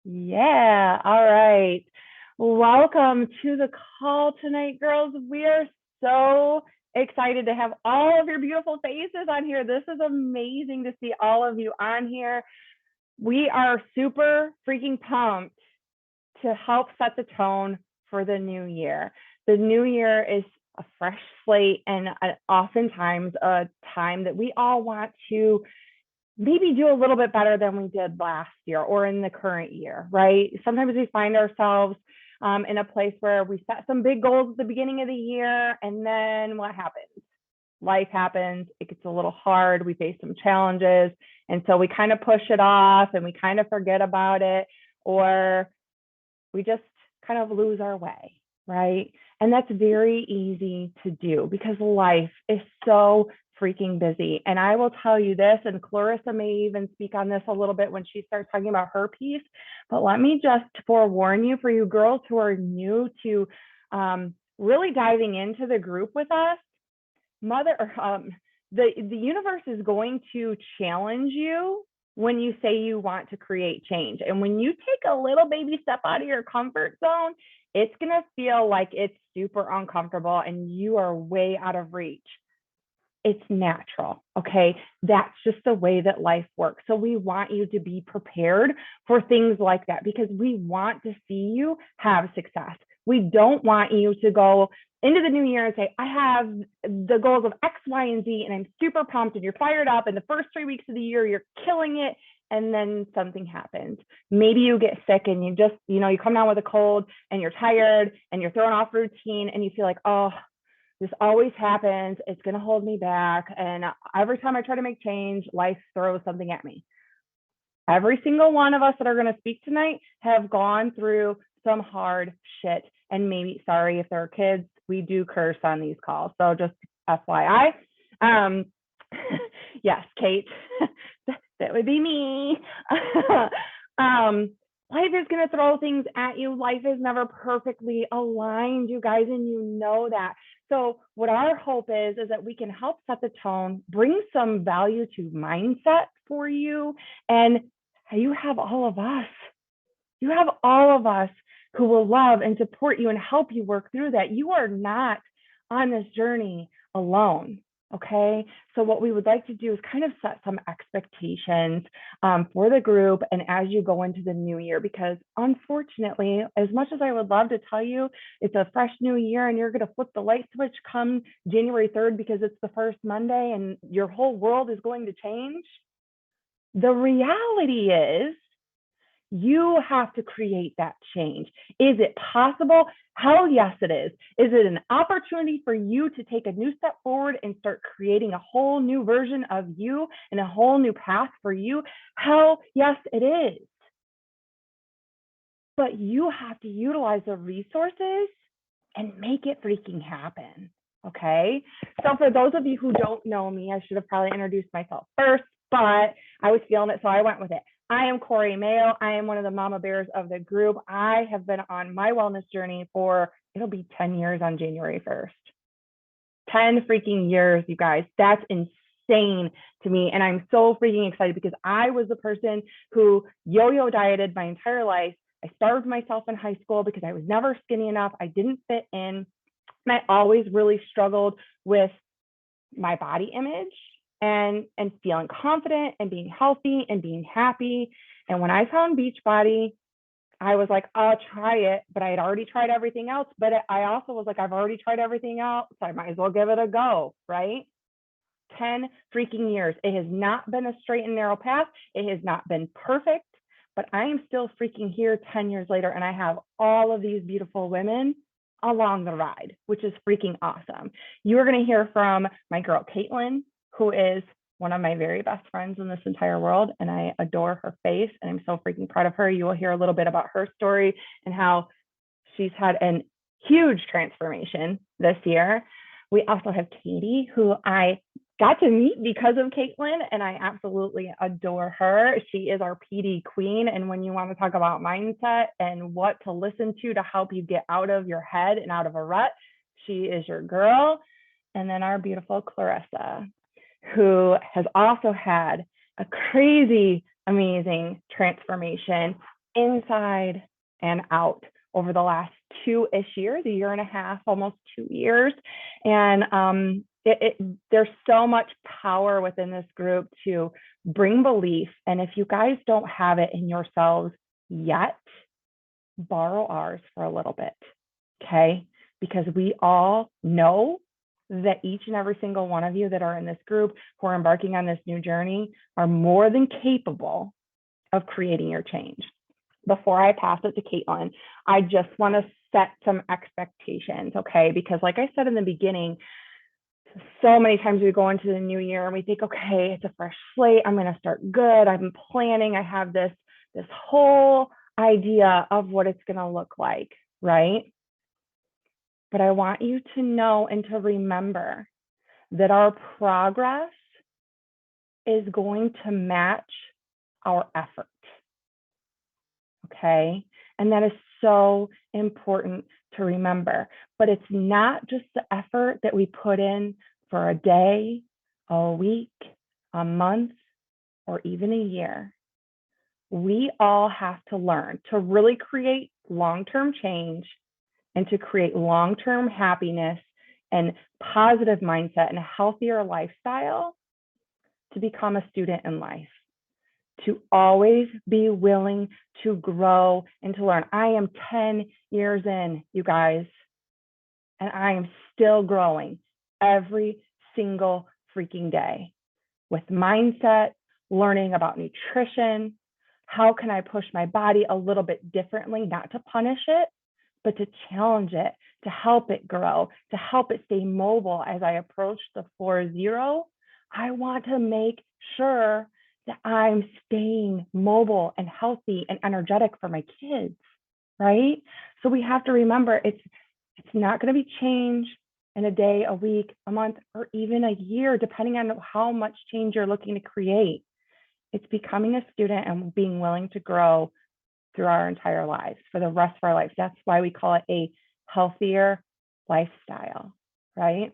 Yeah, all right. Welcome to the call tonight, girls. We are so excited to have all of your beautiful faces on here. This is amazing to see all of you on here. We are super freaking pumped to help set the tone for the new year. The new year is a fresh slate and oftentimes a time that we all want to maybe do a little bit better than we did last year or in the current year, right? Sometimes we find ourselves in a place where we set some big goals at the beginning of the year, and then what happens? Life happens, it gets a little hard, we face some challenges, and so we kind of push it off and we kind of forget about it, or we just kind of lose our way, right? And that's very easy to do because life is so freaking busy. And I will tell you this, and Clarissa may even speak on this a little bit when she starts talking about her piece, but let me just forewarn you, for you girls who are new to really diving into the group with us, the universe is going to challenge you when you say you want to create change. And when you take a little baby step out of your comfort zone, it's going to feel like it's super uncomfortable and you are way out of reach. It's natural. Okay. That's just the way that life works. So we want you to be prepared for things like that because we want to see you have success. We don't want you to go into the new year and say, I have the goals of X, Y, and Z, and I'm super pumped and you're fired up. And the first 3 weeks of the year, you're killing it. And then something happens. Maybe you get sick and you just, you come down with a cold and you're tired and you're throwing off routine and you feel like, oh, this always happens. It's going to hold me back. And every time I try to make change, life throws something at me. Every single one of us that are going to speak tonight have gone through some hard shit. And maybe, sorry if there are kids, we do curse on these calls. So just FYI. Yes, Kate, that would be me. Life is going to throw things at you. Life is never perfectly aligned, you guys, and you know that. So what our hope is that we can help set the tone, bring some value to mindset for you. And you have all of us. You have all of us who will love and support you and help you work through that. You are not on this journey alone. Okay. So what we would like to do is kind of set some expectations for the group and as you go into the new year, because unfortunately, as much as I would love to tell you it's a fresh new year and you're going to flip the light switch come January 3rd because it's the first Monday and your whole world is going to change, the reality is you have to create that change. Is it possible? Hell yes, it is. Is it an opportunity for you to take a new step forward and start creating a whole new version of you and a whole new path for you? Hell yes, it is. But you have to utilize the resources and make it freaking happen. Okay. So for those of you who don't know me, I should have probably introduced myself first, but I was feeling it, so I went with it. I am Corey Mayo. I am one of the mama bears of the group. I have been on my wellness journey for, it'll be 10 years on January 1st. 10 freaking years, you guys. That's insane to me. And I'm so freaking excited because I was the person who yo-yo dieted my entire life. I starved myself in high school because I was never skinny enough. I didn't fit in. And I always really struggled with my body image and feeling confident and being healthy and being happy. And when I found Beachbody, I was like, I'll try it, but I had already tried everything else. But I also was like, I've already tried everything else, so I might as well give it a go, right? 10 freaking years. It has not been a straight and narrow path. It has not been perfect, but I am still freaking here 10 years later, and I have all of these beautiful women along the ride, which is freaking awesome. You are going to hear from my girl, Caitlin, who is one of my very best friends in this entire world, and I adore her face, and I'm so freaking proud of her. You will hear a little bit about her story and how she's had a huge transformation this year. We also have Katie, who I got to meet because of Caitlin, and I absolutely adore her. She is our PD queen, and when you want to talk about mindset and what to listen to help you get out of your head and out of a rut, she is your girl. And then our beautiful Clarissa, who has also had a crazy, amazing transformation inside and out over the last 2-ish years, a year and a half, almost 2 years. And there's so much power within this group to bring belief. And if you guys don't have it in yourselves yet, borrow ours for a little bit, okay? Because we all know that each and every single one of you that are in this group who are embarking on this new journey are more than capable of creating your change. Before I pass it to Caitlin, I just want to set some expectations, okay? Because like I said in the beginning, so many times we go into the new year and we think, okay, it's a fresh slate. I'm going to start good. I'm planning. I have this whole idea of what it's going to look like, right? But I want you to know and to remember that our progress is going to match our effort. Okay. And that is so important to remember. But it's not just the effort that we put in for a day, a week, a month, or even a year. We all have to learn to really create long-term change and to create long-term happiness and positive mindset and a healthier lifestyle to become a student in life, to always be willing to grow and to learn. I am 10 years in, you guys, and I am still growing every single freaking day with mindset, learning about nutrition. How can I push my body a little bit differently, not to punish it, but to challenge it, to help it grow, to help it stay mobile as I approach the 4-0. I want to make sure that I'm staying mobile and healthy and energetic for my kids, right? So we have to remember it's not going to be change in a day, a week, a month, or even a year, depending on how much change you're looking to create. It's becoming a student and being willing to grow through our entire lives, for the rest of our lives. That's why we call it a healthier lifestyle, right?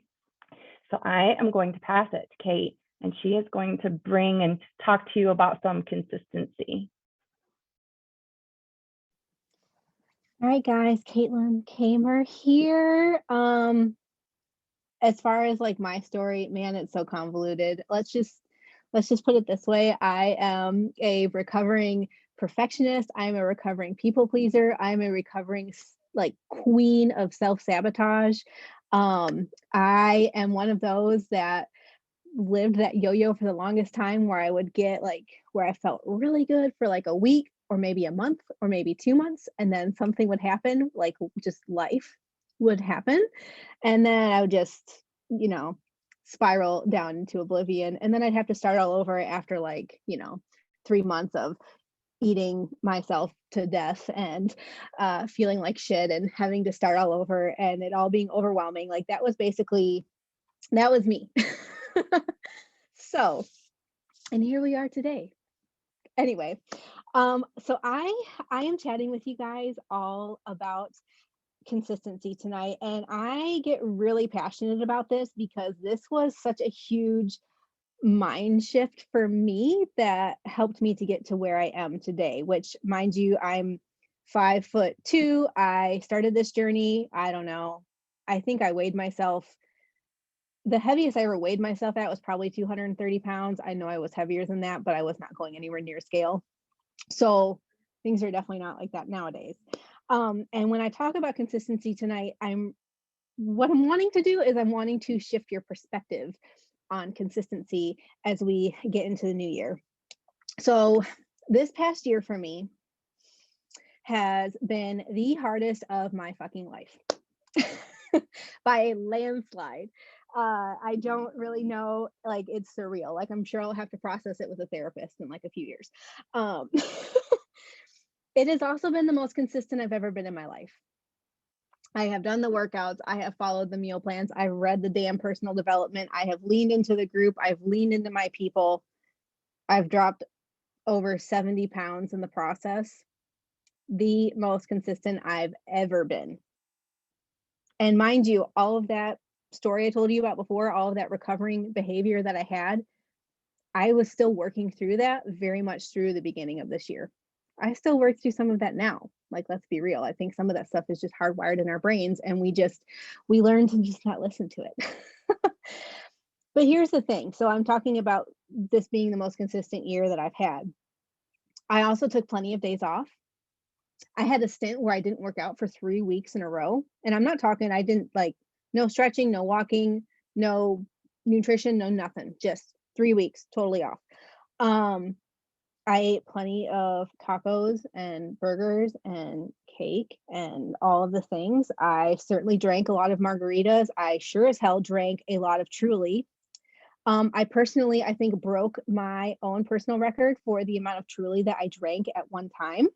So I am going to pass it to Kate, and she is going to bring and talk to you about some consistency. All right, guys, Caitlin Kamer here. As far as like my story, man, it's so convoluted. Let's just put it this way. I am a recovering perfectionist. I'm a recovering people pleaser. I'm a recovering like queen of self-sabotage. I am one of those that lived that yo-yo for the longest time, where I would get like where I felt really good for like a week or maybe a month or maybe 2 months, and then something would happen, like just life would happen, and then I would just, spiral down into oblivion, and then I'd have to start all over after like 3 months of eating myself to death and feeling like shit and having to start all over and it all being overwhelming. Like that was me. So, and here we are today. Anyway, so I am chatting with you guys all about consistency tonight, and I get really passionate about this because this was such a huge mind shift for me that helped me to get to where I am today, which, mind you, I'm 5'2". I started this journey, I don't know, I think I weighed myself, the heaviest I ever weighed myself at was probably 230 pounds. I know I was heavier than that, but I was not going anywhere near scale. So things are definitely not like that nowadays. And when I talk about consistency tonight, what I'm wanting to do is I'm wanting to shift your perspective on consistency as we get into the new year. So this past year for me has been the hardest of my fucking life by a landslide. I don't really know, like it's surreal. Like I'm sure I'll have to process it with a therapist in like a few years. It has also been the most consistent I've ever been in my life. I have done the workouts. I have followed the meal plans. I've read the damn personal development. I have leaned into the group. I've leaned into my people. I've dropped over 70 pounds in the process. The most consistent I've ever been. And mind you, all of that story I told you about before, all of that recovering behavior that I had, I was still working through that very much through the beginning of this year. I still work through some of that now. Like, let's be real. I think some of that stuff is just hardwired in our brains and we learn to just not listen to it. But here's the thing. So I'm talking about this being the most consistent year that I've had. I also took plenty of days off. I had a stint where I didn't work out for 3 weeks in a row. And I'm not talking, I didn't like no stretching, no walking, no nutrition, no nothing. Just 3 weeks totally off. Um, I ate plenty of tacos and burgers and cake and all of the things. I certainly drank a lot of margaritas. I sure as hell drank a lot of Truly. I personally, I think, broke my own personal record for the amount of Truly that I drank at one time.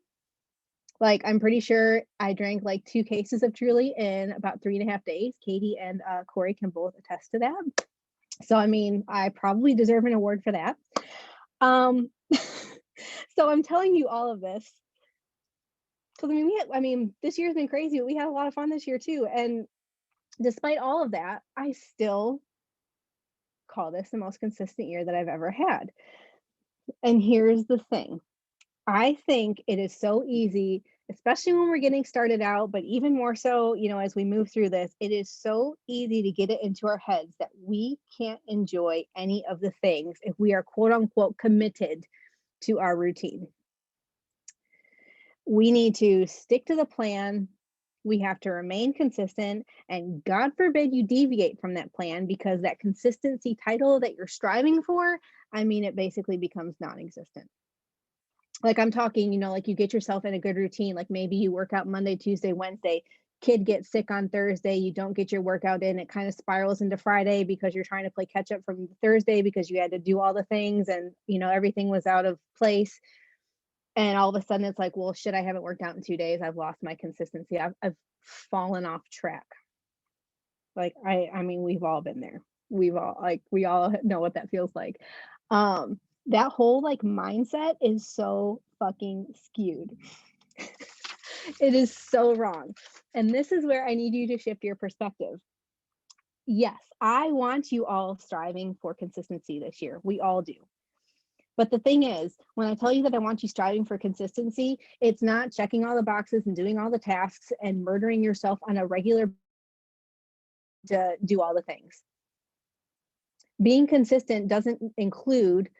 Like, I'm pretty sure I drank like 2 cases of Truly in about 3.5 days. Katie and Corey can both attest to that. So, I mean, I probably deserve an award for that. Um, so I'm telling you all of this because I mean, this year's been crazy, but we had a lot of fun this year too. And despite all of that, I still call this the most consistent year that I've ever had. And here's the thing. I think it is so easy, especially when we're getting started out, but even more so, as we move through this, it is so easy to get it into our heads that we can't enjoy any of the things if we are quote unquote committed to our routine. We need to stick to the plan. We have to remain consistent, and God forbid you deviate from that plan because that consistency title that you're striving for, I mean, it basically becomes non existent. Like I'm talking, like you get yourself in a good routine. Like maybe you work out Monday, Tuesday, Wednesday, kid gets sick on Thursday, you don't get your workout in, it kind of spirals into Friday because you're trying to play catch up from Thursday because you had to do all the things and, everything was out of place. And all of a sudden it's like, well, shit, I haven't worked out in 2 days. I've lost my consistency. I've fallen off track. Like I mean, we've all been there. We all know what that feels like. That whole like mindset is so fucking skewed. It is so wrong. And this is where I need you to shift your perspective. Yes, I want you all striving for consistency this year. We all do. But the thing is, when I tell you that I want you striving for consistency, it's not checking all the boxes and doing all the tasks and murdering yourself on a regular to do all the things. Being consistent doesn't include,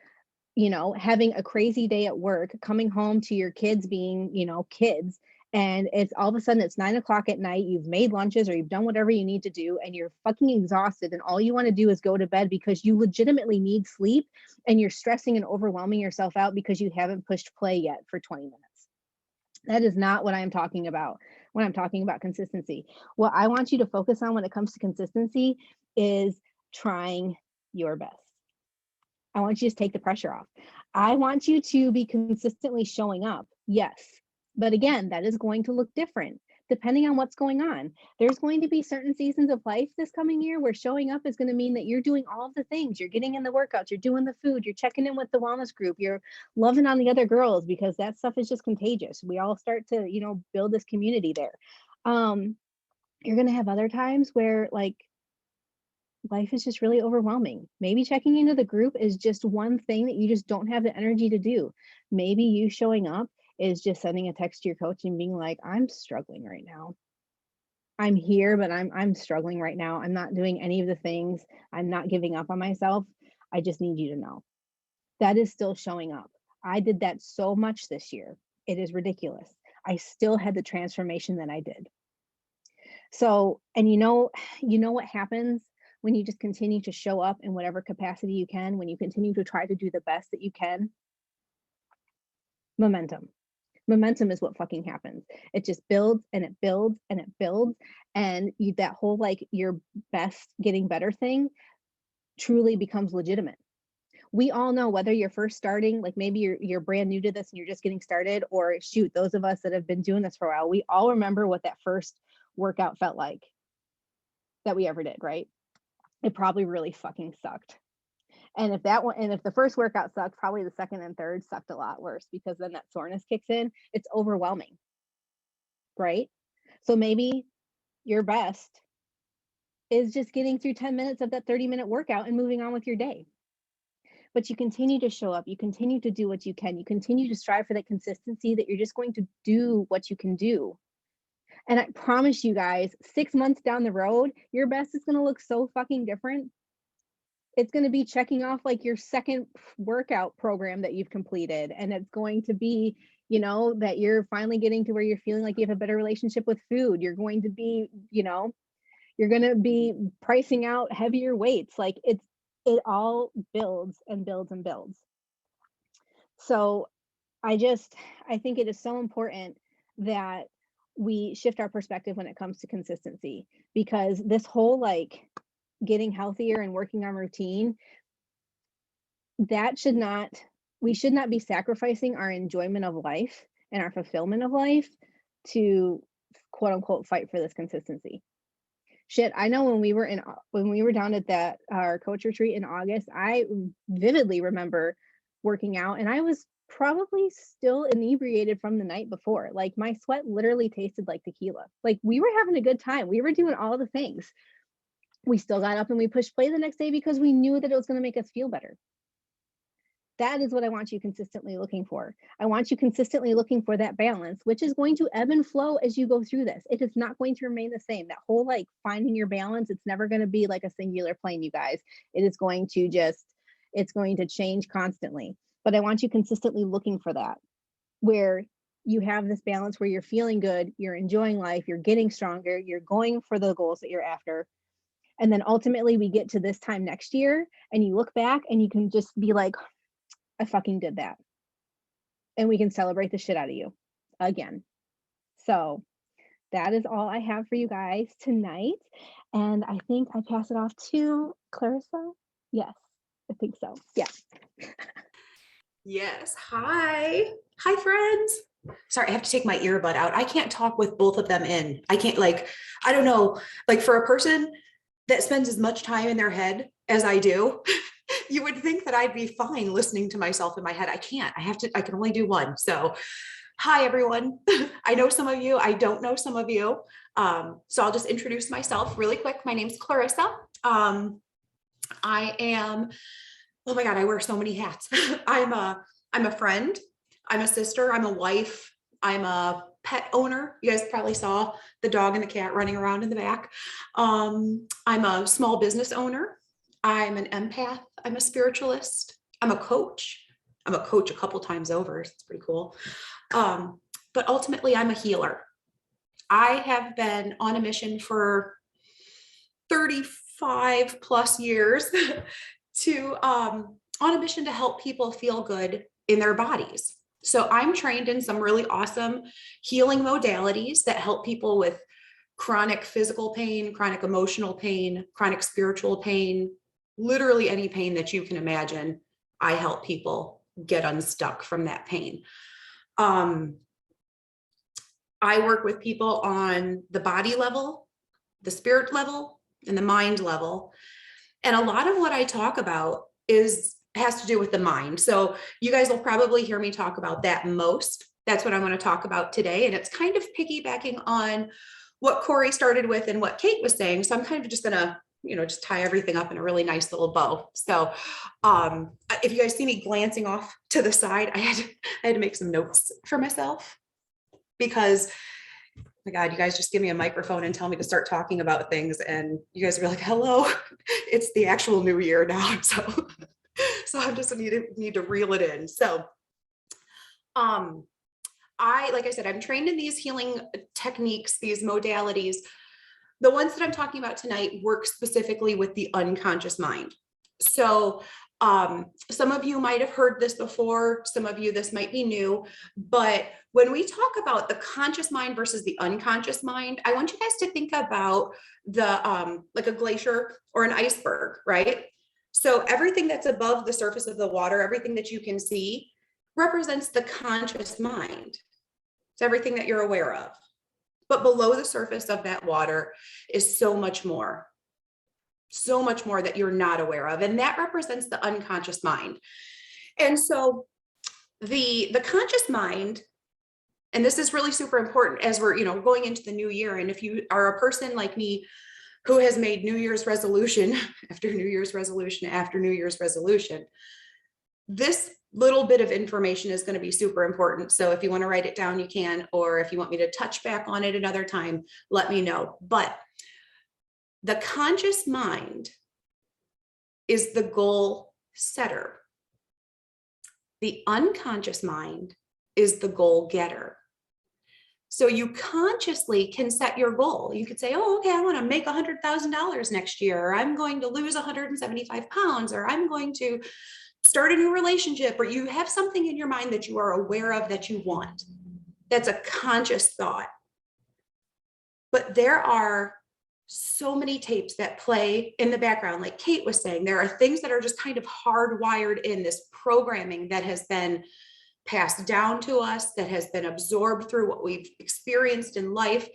having a crazy day at work, coming home to your kids being, kids, and it's all of a sudden it's 9 o'clock at night, you've made lunches or you've done whatever you need to do, and you're fucking exhausted, and all you want to do is go to bed because you legitimately need sleep, and you're stressing and overwhelming yourself out because you haven't pushed play yet for 20 minutes. That is not what I am talking about when I'm talking about consistency. What I want you to focus on when it comes to consistency is trying your best. I want you to take the pressure off. I want you to be consistently showing up. Yes. But again, that is going to look different depending on what's going on. There's going to be certain seasons of life this coming year where showing up is going to mean that you're doing all of the things. You're getting in the workouts, you're doing the food, you're checking in with the wellness group, you're loving on the other girls because that stuff is just contagious. We all start to, build this community there. You're going to have other times where like life is just really overwhelming. Maybe checking into the group is just one thing that you just don't have the energy to do. Maybe you showing up is just sending a text to your coach and being like, I'm struggling right now. I'm here, but I'm struggling right now. I'm not doing any of the things. I'm not giving up on myself. I just need you to know. That is still showing up. I did that so much this year. It is ridiculous. I still had the transformation that I did. So, and what happens when you just continue to show up in whatever capacity you can, when you continue to try to do the best that you can? Momentum. Momentum is what fucking happens. It just builds and it builds and it builds. And that whole like your best getting better thing truly becomes legitimate. We all know whether you're first starting, like maybe you're brand new to this and you're just getting started, or shoot, those of us that have been doing this for a while, we all remember what that first workout felt like that we ever did, right? It probably really fucking sucked. And if the first workout sucked, probably the second and third sucked a lot worse because then that soreness kicks in. It's overwhelming, right? So maybe your best is just getting through 10 minutes of that 30-minute workout and moving on with your day. but you continue to show up, you continue to do what you can, you continue to strive for that consistency, that you're just going to do what you can do. And I promise you guys, 6 months down the road, your best is going to look so fucking different. It's going to be checking off like your second workout program that you've completed. And it's going to be, you know, that you're finally getting to where you're feeling like you have a better relationship with food. You're going to be, you know, you're going to be pricing out heavier weights. Like it all builds and builds and builds. So I think it is so important that we shift our perspective when it comes to consistency, because this whole like getting healthier and working on routine, we should not be sacrificing our enjoyment of life and our fulfillment of life to quote unquote fight for this consistency. Shit, I know when we were down at that our coach retreat in August, I vividly remember working out and I was probably still inebriated from the night before. Like my sweat literally tasted like tequila. Like we were having a good time. We were doing all the things. We still got up and we pushed play the next day because we knew that it was going to make us feel better. That is what I want you consistently looking for. I want you consistently looking for that balance, which is going to ebb and flow as you go through this. It is not going to remain the same. That whole like finding your balance, it's never going to be like a singular plane, you guys. It's going to change constantly. But I want you consistently looking for that, where you have this balance where you're feeling good, you're enjoying life, you're getting stronger, you're going for the goals that you're after. And then ultimately we get to this time next year and you look back and you can just be like, I fucking did that. And we can celebrate the shit out of you again. So that is all I have for you guys tonight. And I think I pass it off to Clarissa. Yes, I think so. Yeah. Yes. Hi, friends. Sorry, I have to take my earbud out. I can't talk with both of them in. I can't I don't know, like for a person that spends as much time in their head as I do, you would think that I'd be fine listening to myself in my head. I can't. I can only do one. So hi, everyone. I know some of you. I don't know some of you. So I'll just introduce myself really quick. My name's Clarissa. I am, oh my God, I wear so many hats. I'm a friend. I'm a sister. I'm a wife. I'm a pet owner. You guys probably saw the dog and the cat running around in the back. I'm a small business owner. I'm an empath. I'm a spiritualist. I'm a coach. I'm a coach a couple times over. It's pretty cool. But ultimately, I'm a healer. I have been on a mission for 35 plus years on a mission to help people feel good in their bodies. So I'm trained in some really awesome healing modalities that help people with chronic physical pain, chronic emotional pain, chronic spiritual pain, literally any pain that you can imagine. I help people get unstuck from that pain. I work with people on the body level, the spirit level, and the mind level. And a lot of what I talk about has to do with the mind. So you guys will probably hear me talk about that most. That's what I want to talk about today. And it's kind of piggybacking on what Corey started with and what Kate was saying. So I'm kind of just going to, just tie everything up in a really nice little bow. So if you guys see me glancing off to the side, I had to make some notes for myself because, oh my God, you guys just give me a microphone and tell me to start talking about things. And you guys are like, hello, it's the actual new year now. So I just need to reel it in. So like I said, I'm trained in these healing techniques, these modalities. The ones that I'm talking about tonight work specifically with the unconscious mind. So some of you might have heard this before. Some of you, this might be new, but when we talk about the conscious mind versus the unconscious mind, I want you guys to think about like a glacier or an iceberg, right? So everything that's above the surface of the water, everything that you can see represents the conscious mind. It's everything that you're aware of. But below the surface of that water is so much more that you're not aware of. And that represents the unconscious mind. And so the conscious mind, and this is really super important as we're, going into the new year. And if you are a person like me who has made New Year's resolution after New Year's resolution after New Year's resolution, this little bit of information is going to be super important. So if you want to write it down, you can, or if you want me to touch back on it another time, let me know. But the conscious mind is the goal setter. The unconscious mind is the goal getter. So you consciously can set your goal. You could say, oh, okay, I want to make $100,000 next year, or I'm going to lose 175 pounds, or I'm going to start a new relationship, or you have something in your mind that you are aware of that you want. That's a conscious thought. But there are so many tapes that play in the background. Like Kate was saying, there are things that are just kind of hardwired in this programming that has been passed down to us, that has been absorbed through what we've experienced in life.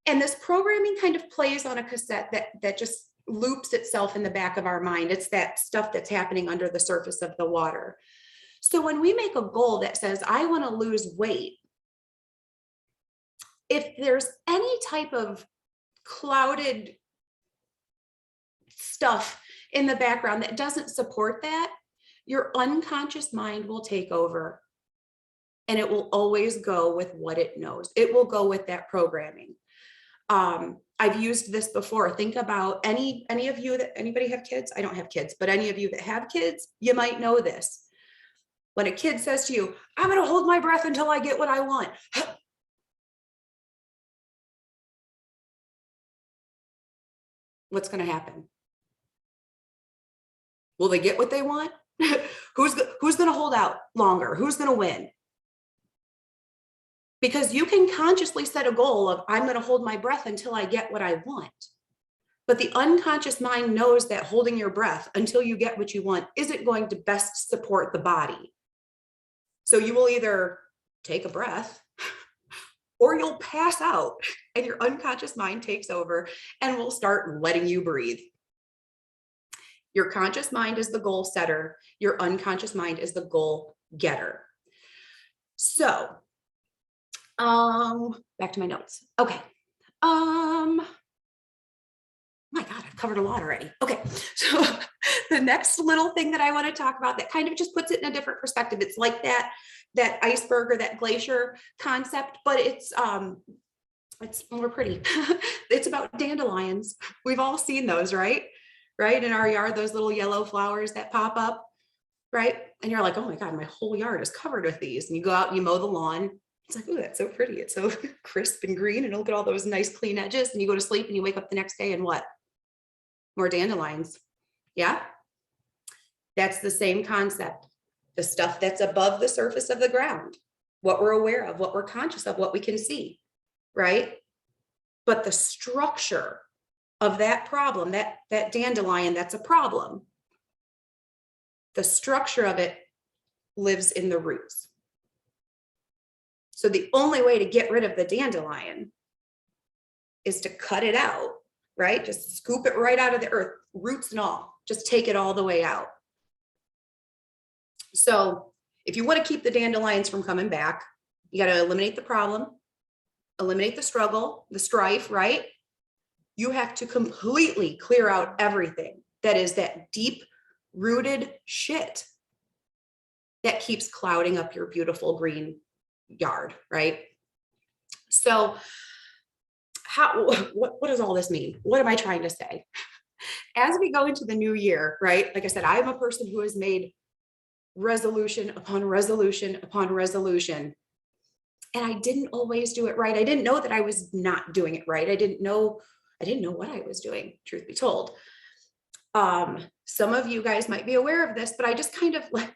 And this programming kind of plays on a cassette that just loops itself in the back of our mind. It's that stuff that's happening under the surface of the water. So when we make a goal that says, I want to lose weight, if there's any type of clouded stuff in the background that doesn't support that, your unconscious mind will take over, and it will always go with what it knows. It will go with that programming. I've used this before. Think about any of you that, anybody have kids? I don't have kids, but any of you that have kids, you might know this. When a kid says to you, I'm going to hold my breath until I get what I want. What's going to happen? Will they get what they want? Who's going to hold out longer? Who's going to win? Because you can consciously set a goal of, I'm going to hold my breath until I get what I want. But the unconscious mind knows that holding your breath until you get what you want isn't going to best support the body. So you will either take a breath or you'll pass out, and your unconscious mind takes over and will start letting you breathe. Your conscious mind is the goal setter. Your unconscious mind is the goal getter. So, back to my notes. Okay. My God, I've covered a lot already. Okay. So the next little thing that I want to talk about that kind of just puts it in a different perspective. It's like that iceberg or that glacier concept, but it's more pretty. It's about dandelions. We've all seen those, right? In our yard, those little yellow flowers that pop up, right? And you're like, oh my God, my whole yard is covered with these. And you go out and you mow the lawn. It's like, oh, that's so pretty. It's so crisp and green, and look at all those nice clean edges. And you go to sleep and you wake up the next day and what? More dandelions. Yeah. That's the same concept. The stuff that's above the surface of the ground, what we're aware of, what we're conscious of, what we can see, right? But the structure of that problem, that dandelion, that's a problem. The structure of it lives in the roots. So the only way to get rid of the dandelion is to cut it out, right? Just scoop it right out of the earth, roots and all, just take it all the way out. So if you want to keep the dandelions from coming back, you got to eliminate the problem, eliminate the struggle, the strife, right? You have to completely clear out everything that is that deep rooted shit that keeps clouding up your beautiful green yard, right? So what does all this mean? What am I trying to say? As we go into the new year, right? Like I said, I'm a person who has made resolution upon resolution upon resolution. And I didn't always do it right. I didn't know that I was not doing it right. I didn't know what I was doing, truth be told. Some of you guys might be aware of this, but I just kind of like,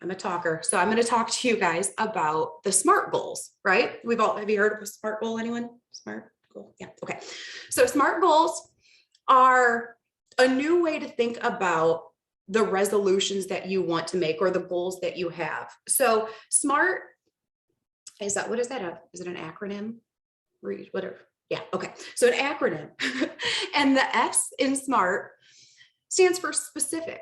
I'm a talker. So I'm going to talk to you guys about the SMART goals, right? Have you heard of a SMART goal? Anyone? SMART goal? Yeah. Okay. So SMART goals are a new way to think about the resolutions that you want to make or the goals that you have. So SMART is that, what is that? Is it an acronym? Whatever. Yeah. Okay. So an acronym and the S in SMART stands for specific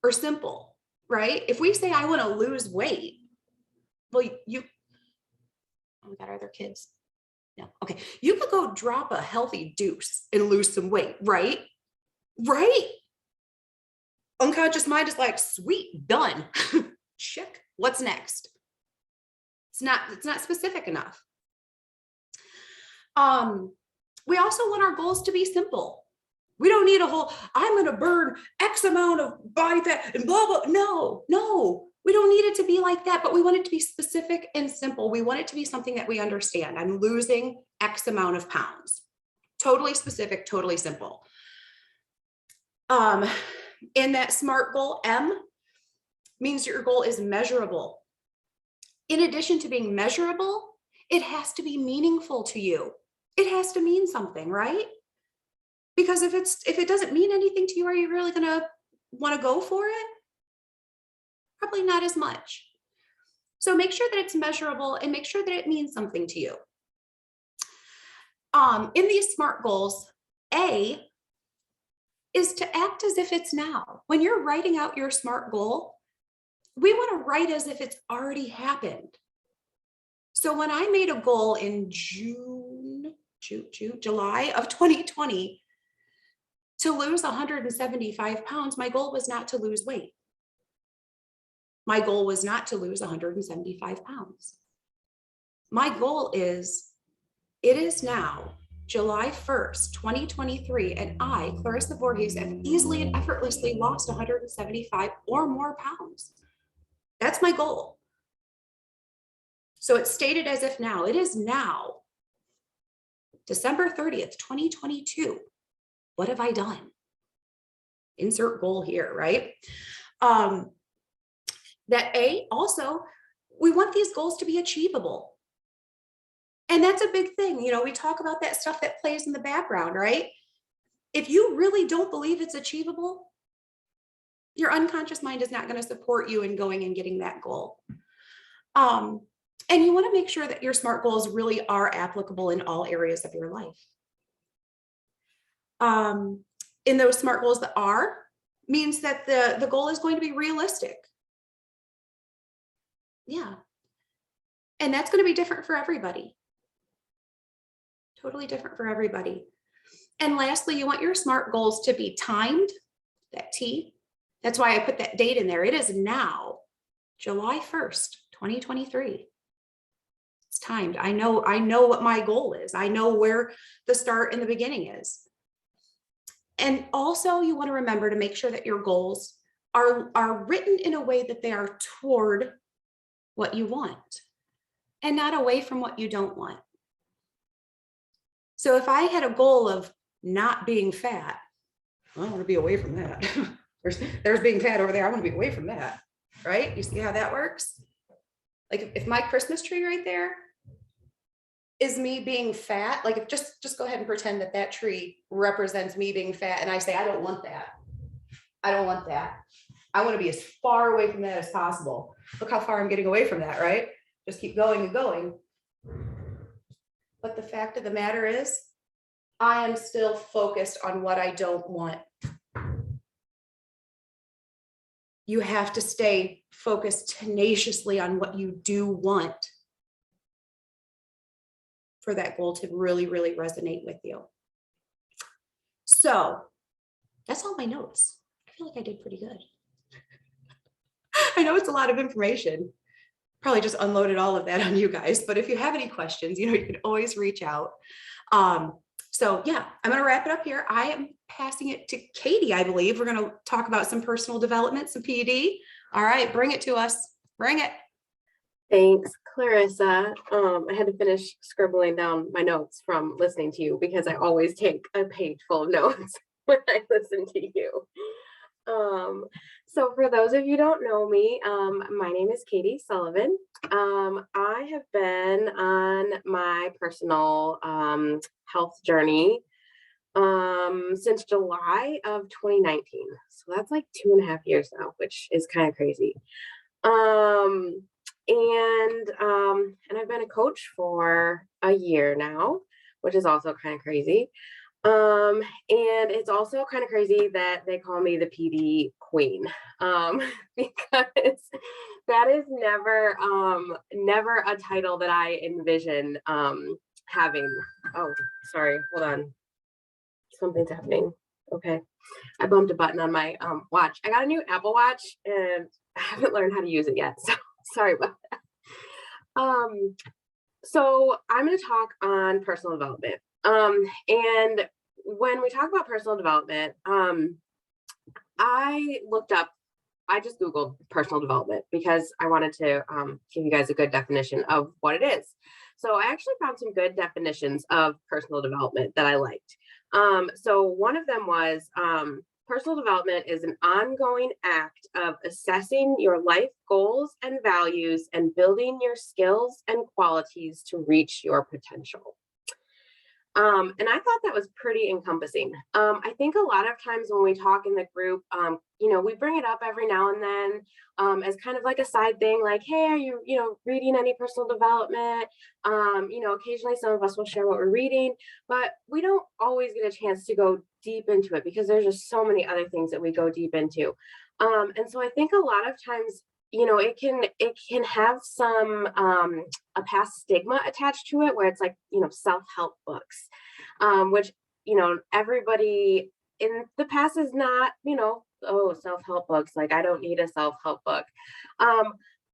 or simple, right? If we say, I want to lose weight, well, oh my God, are there kids? No. Okay. You could go drop a healthy deuce and lose some weight, right? Right. unconscious mind is like, sweet, done. Check. What's next? It's not specific enough. We also want our goals to be simple. We don't need a whole, I'm going to burn X amount of body fat and blah, blah. No, we don't need it to be like that, but we want it to be specific and simple. We want it to be something that we understand. I'm losing X amount of pounds. Totally specific, totally simple. In that SMART goal, M means your goal is measurable. In addition to being measurable, it has to be meaningful to you. It has to mean something, right? Because if it doesn't mean anything to you, are you really gonna want to go for it? Probably not as much. So make sure that it's measurable and make sure that it means something to you. In these SMART goals, A is to act as if it's now. When you're writing out your SMART goal, we want to write as if it's already happened. So when I made a goal in July of 2020 to lose 175 pounds, my goal was not to lose weight. My goal was not to lose 175 pounds. My goal is, it is now July 1st, 2023, and I, Clarissa Voorhees, have easily and effortlessly lost 175 or more pounds. That's my goal. So it's stated as if now. It is now, December 30th, 2022. What have I done? Insert goal here, right? That A, also, we want these goals to be achievable. And that's a big thing. You know, we talk about that stuff that plays in the background, right? If you really don't believe it's achievable, your unconscious mind is not going to support you in going and getting that goal. And you want to make sure that your SMART goals really are applicable in all areas of your life. In those SMART goals, the R means that the goal is going to be realistic. Yeah. And that's going to be different for everybody. Totally different for everybody. And lastly, you want your SMART goals to be timed, that T. That's why I put that date in there. It is now, July 1st, 2023. It's timed. I know what my goal is. I know where the start and the beginning is. And also you want to remember to make sure that your goals are written in a way that they are toward what you want and not away from what you don't want. So if I had a goal of not being fat, well, I want to be away from that. There's being fat over there. I want to be away from that, right? You see how that works? Like if my Christmas tree right there is me being fat, like if just go ahead and pretend that that tree represents me being fat, and I say, I don't want that. I don't want that. I want to be as far away from that as possible. Look how far I'm getting away from that, right? Just keep going and going. But the fact of the matter is, I am still focused on what I don't want. You have to stay focused tenaciously on what you do want for that goal to really, really resonate with you. So that's all my notes. I feel like I did pretty good. I know it's a lot of information. Probably just unloaded all of that on you guys, but if you have any questions, you can always reach out. So yeah, I'm going to wrap it up here. I am passing it to Katie, I believe. We're going to talk about some personal development, some PD. All right, bring it to us. Bring it. Thanks, Clarissa. I had to finish scribbling down my notes from listening to you because I always take a page full of notes when I listen to you. So for those of you who don't know me, my name is Katie Sullivan. I have been on my personal health journey since July of 2019. So that's like 2.5 years now, which is kind of crazy. And I've been a coach for a year now, which is also kind of crazy. And it's also kind of crazy that they call me the PD queen, because that is never a title that I envision, having. Oh, sorry, hold on. Something's happening. Okay. I bumped a button on my watch. I got a new Apple Watch and I haven't learned how to use it yet. So sorry about that. So I'm going to talk on personal development. And when we talk about personal development, I just Googled personal development because I wanted to give you guys a good definition of what it is. So I actually found some good definitions of personal development that I liked. So one of them was personal development is an ongoing act of assessing your life goals and values and building your skills and qualities to reach your potential. And I thought that was pretty encompassing. I think a lot of times when we talk in the group, we bring it up every now and then as kind of like a side thing, like, hey, are you, reading any personal development? Occasionally some of us will share what we're reading, but we don't always get a chance to go deep into it because there's just so many other things that we go deep into. And so I think a lot of times, it can have some a past stigma attached to it where it's like, self-help books, which, everybody in the past is not, oh, self-help books, like I don't need a self-help book.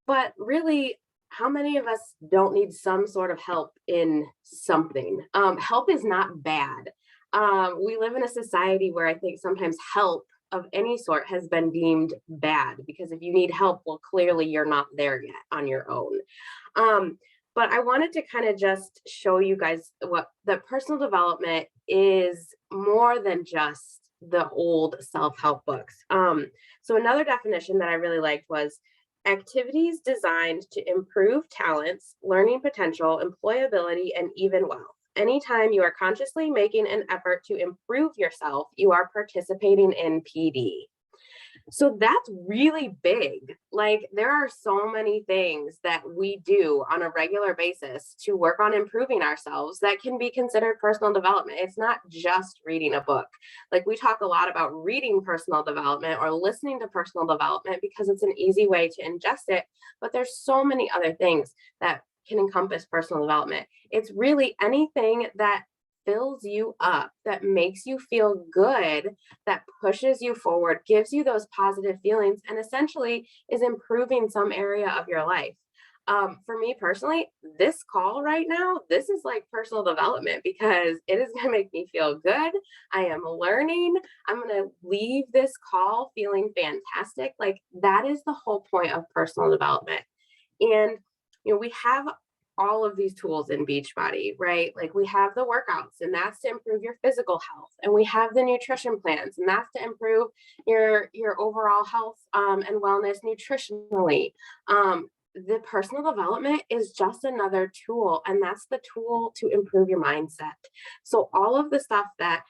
But really, how many of us don't need some sort of help in something? Help is not bad. We live in a society where I think sometimes help of any sort has been deemed bad because if you need help, well, clearly you're not there yet on your own. But I wanted to kind of just show you guys what the personal development is more than just the old self-help books. So another definition that I really liked was activities designed to improve talents, learning potential, employability, and even wealth. Anytime you are consciously making an effort to improve yourself, you are participating in PD. So that's really big. Like there are so many things that we do on a regular basis to work on improving ourselves that can be considered personal development. It's not just reading a book. Like we talk a lot about reading personal development or listening to personal development because it's an easy way to ingest it. But there's so many other things that can encompass personal development. It's really anything that fills you up, that makes you feel good, that pushes you forward, gives you those positive feelings, and essentially is improving some area of your life. For me personally, this call right now, this is like personal development because it is going to make me feel good. I am learning. I'm going to leave this call feeling fantastic. Like that is the whole point of personal development. And we have all of these tools in Beachbody, right? Like we have the workouts and that's to improve your physical health. And we have the nutrition plans and that's to improve your overall health and wellness nutritionally. The personal development is just another tool, and that's the tool to improve your mindset. So all of the stuff that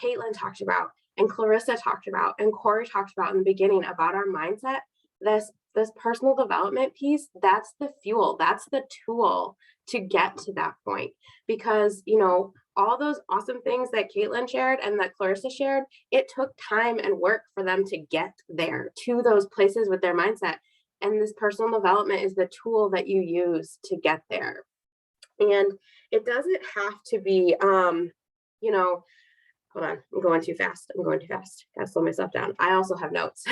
Caitlin talked about and Clarissa talked about and Corey talked about in the beginning about our mindset, this personal development piece, that's the fuel, that's the tool to get to that point. Because, all those awesome things that Caitlin shared and that Clarissa shared, it took time and work for them to get there to those places with their mindset. And this personal development is the tool that you use to get there. And it doesn't have to be, hold on, I'm going too fast. Gotta slow myself down. I also have notes.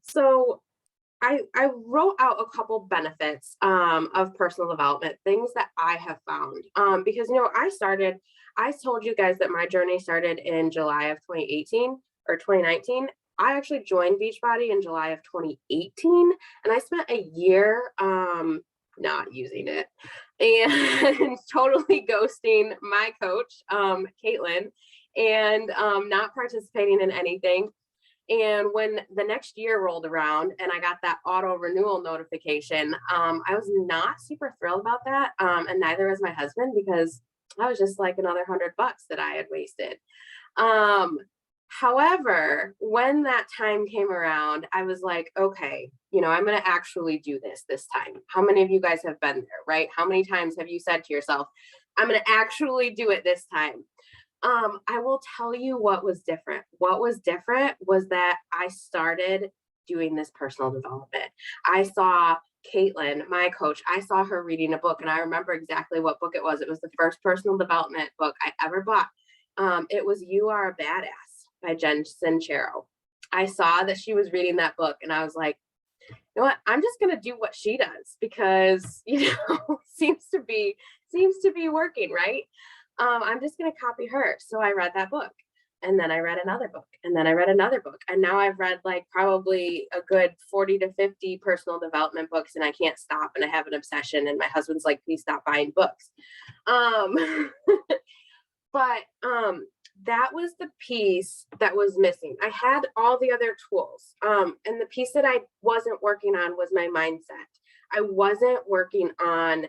So I wrote out a couple benefits of personal development, things that I have found. Because, I told you guys that my journey started in July of 2018 or 2019. I actually joined Beachbody in July of 2018, and I spent a year not using it and totally ghosting my coach, Caitlin, and not participating in anything. And when the next year rolled around and I got that auto renewal notification, I was not super thrilled about that. And neither was my husband because I was just like another $100 that I had wasted. However, when that time came around, I was like, okay, I'm going to actually do this time. How many of you guys have been there, right? How many times have you said to yourself, I'm going to actually do it this time? I will tell you what was different. What was different was that I started doing this personal development. I saw Caitlin, my coach, I saw her reading a book, and I remember exactly what book it was. It was the first personal development book I ever bought. It was You Are a Badass by Jen Sincero. I saw that she was reading that book and I was like, you know what, I'm just going to do what she does because, seems to be working, right? I'm just going to copy her. So I read that book, and then I read another book, and then I read another book. And now I've read like probably a good 40 to 50 personal development books, and I can't stop. And I have an obsession, and my husband's like, please stop buying books. But that was the piece that was missing. I had all the other tools. And the piece that I wasn't working on was my mindset. I wasn't working on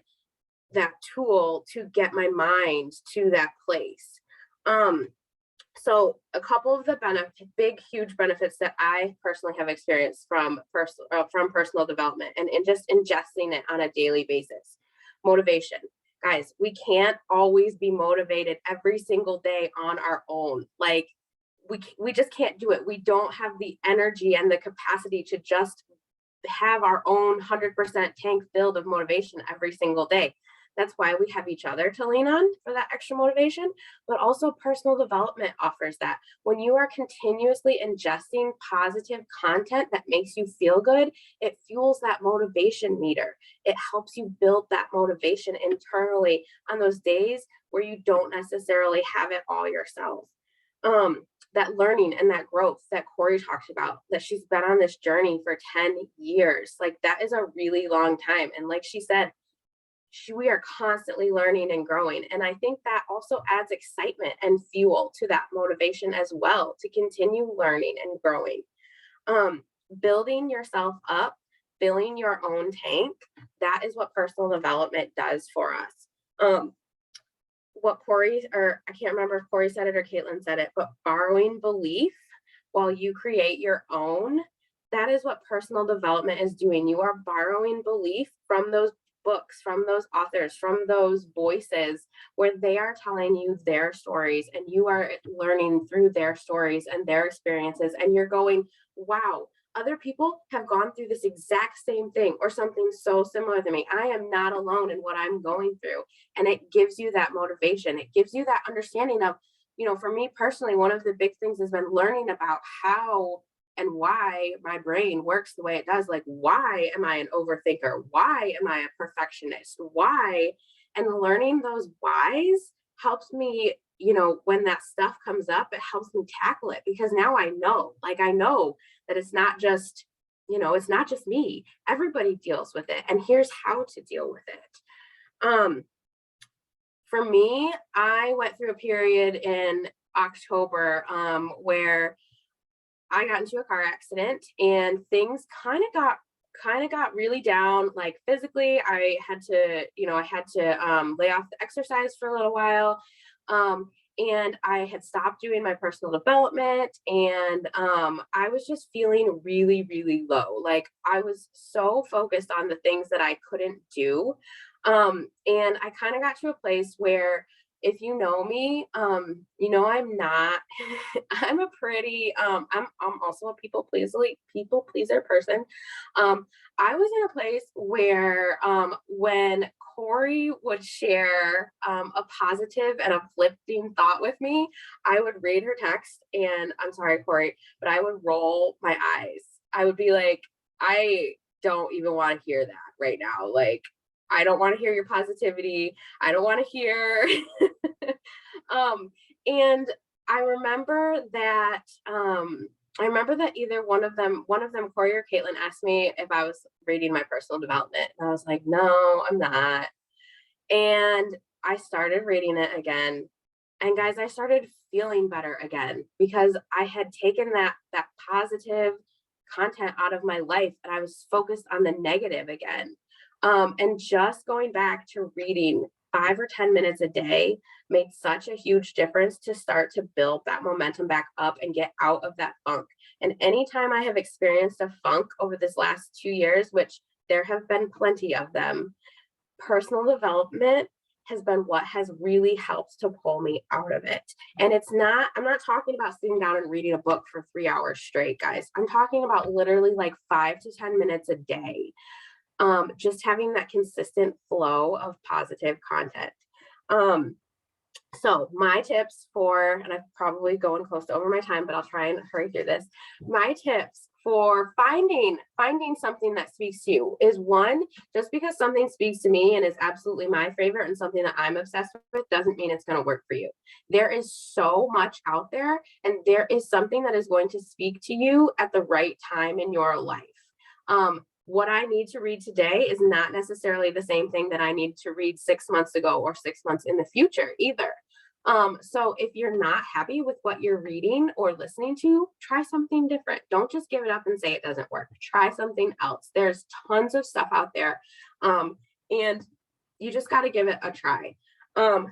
that tool to get my mind to that place. So a couple of the big, huge benefits that I personally have experienced from personal development and in just ingesting it on a daily basis. Motivation. Guys, we can't always be motivated every single day on our own. Like we just can't do it. We don't have the energy and the capacity to just have our own 100% tank filled of motivation every single day. That's why we have each other to lean on for that extra motivation, but also personal development offers that. When you are continuously ingesting positive content that makes you feel good, it fuels that motivation meter. It helps you build that motivation internally on those days where you don't necessarily have it all yourself. That learning and that growth that Corey talks about, that she's been on this journey for 10 years, like that is a really long time. And like she said, we are constantly learning and growing. And I think that also adds excitement and fuel to that motivation as well, to continue learning and growing. Building yourself up, filling your own tank, that is what personal development does for us. What Corey, or I can't remember if Corey said it or Caitlin said it, but borrowing belief while you create your own, that is what personal development is doing. You are borrowing belief from those books, from those authors, from those voices where they are telling you their stories and you are learning through their stories and their experiences, and you're going, wow, other people have gone through this exact same thing or something so similar to me. I am not alone in what I'm going through. And it gives you that motivation. It gives you that understanding of, for me personally, one of the big things has been learning about how and why my brain works the way it does. Like, why am I an overthinker? Why am I a perfectionist? Why? And learning those whys helps me, when that stuff comes up, it helps me tackle it, because now I know that it's not just, it's not just me. Everybody deals with it. And here's how to deal with it. For me, I went through a period in October where I got into a car accident and things kind of got really down. Like physically, I had to lay off the exercise for a little while. And I had stopped doing my personal development, and I was just feeling really, really low. Like I was so focused on the things that I couldn't do. And I kind of got to a place where, if you know me, I'm not, I'm a pretty, I'm also a people pleaser person. I was in a place where, when Corey would share, a positive and uplifting thought with me, I would read her text and, I'm sorry, Corey, but I would roll my eyes. I would be like, I don't even want to hear that right now. Like, I don't want to hear your positivity. I don't want to hear. And I remember that either one of them, Corey or Caitlin, asked me if I was reading my personal development. And I was like, no, I'm not. And I started reading it again. And guys, I started feeling better again, because I had taken that positive content out of my life and I was focused on the negative again. And just going back to reading 5 or 10 minutes a day made such a huge difference to start to build that momentum back up and get out of that funk. And anytime I have experienced a funk over this last 2 years, which there have been plenty of them, personal development has been what has really helped to pull me out of it. And I'm not talking about sitting down and reading a book for 3 hours straight, guys. I'm talking about literally like 5 to 10 minutes a day. Just having that consistent flow of positive content. So my tips for, and I'm probably going close to over my time, but I'll try and hurry through this. My tips for finding something that speaks to you is, one, just because something speaks to me and is absolutely my favorite and something that I'm obsessed with doesn't mean it's going to work for you. There is so much out there, and there is something that is going to speak to you at the right time in your life. What I need to read today is not necessarily the same thing that I need to read 6 months ago or 6 months in the future either. So if you're not happy with what you're reading or listening to, try something different. Don't just give it up and say it doesn't work. Try something else. There's tons of stuff out there. And you just got to give it a try.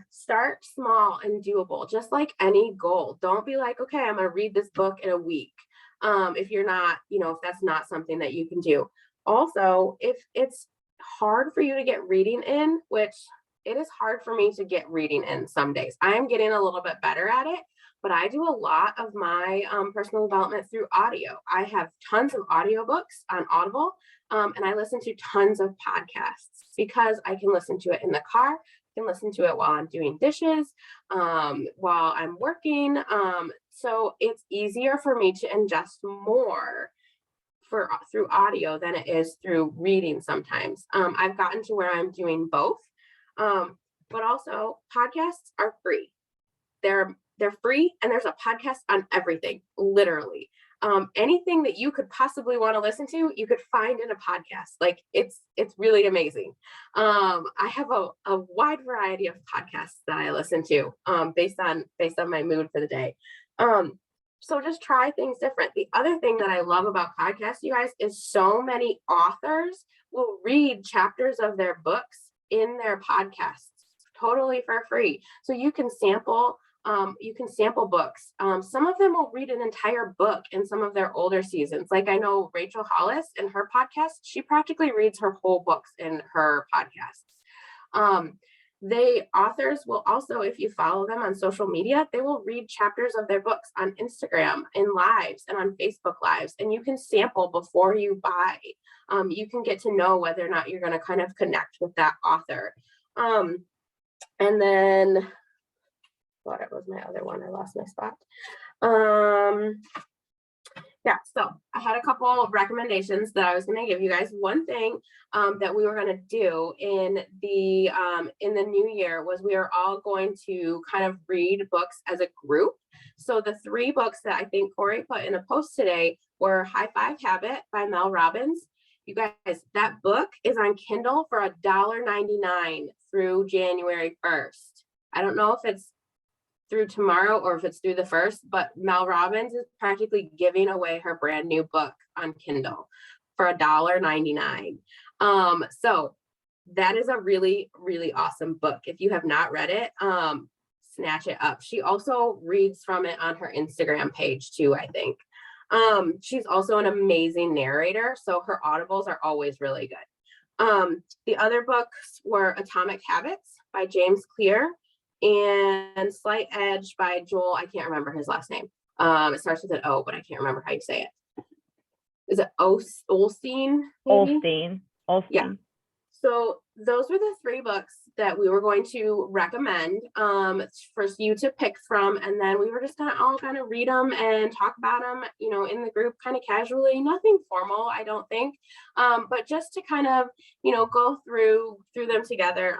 Start small and doable, just like any goal. Don't be like, okay, I'm going to read this book in a week. If you're not, if that's not something that you can do. Also, if it's hard for you to get reading in, which it is hard for me to get reading in some days. I am getting a little bit better at it, but I do a lot of my personal development through audio. I have tons of audiobooks on Audible, and I listen to tons of podcasts because I can listen to it in the car. I can listen to it while I'm doing dishes, while I'm working. So it's easier for me to ingest more through audio than it is through reading sometimes. I've gotten to where I'm doing both. But also podcasts are free. They're free, and there's a podcast on everything, literally. Anything that you could possibly want to listen to, you could find in a podcast. Like it's really amazing. I have a wide variety of podcasts that I listen to, based on my mood for the day. So just try things different. The other thing that I love about podcasts, you guys, is so many authors will read chapters of their books in their podcasts totally for free. So you can sample books. Some of them will read an entire book in some of their older seasons. Like I know Rachel Hollis in her podcast, she practically reads her whole books in her podcasts. Authors will also, if you follow them on social media, they will read chapters of their books on Instagram in lives and on Facebook lives, and you can sample before you buy. You can get to know whether or not you're going to kind of connect with that author. And then what was my other one? I lost my spot. Yeah, so I had a couple of recommendations that I was going to give you guys. One thing that we were going to do in the new year was we are all going to kind of read books as a group. So the 3 books that I think Corey put in a post today were High Five Habit by Mel Robbins. You guys, that book is on Kindle for $1.99 through January 1st. I don't know if it's through tomorrow or if it's through the 1st, but Mel Robbins is practically giving away her brand new book on Kindle for $1.99. So that is a really, really awesome book. If you have not read it, snatch it up. She also reads from it on her Instagram page too, I think. She's also an amazing narrator, so her audibles are always really good. The other books were Atomic Habits by James Clear and Slight Edge by Joel. I can't remember his last name. It starts with an O, but I can't remember how you say it. Is it Osteen? Osteen. Yeah. So those were the 3 books that we were going to recommend for you to pick from. And then we were just going to all kind of read them and talk about them, in the group kind of casually, nothing formal, I don't think, but just to kind of, go through them together.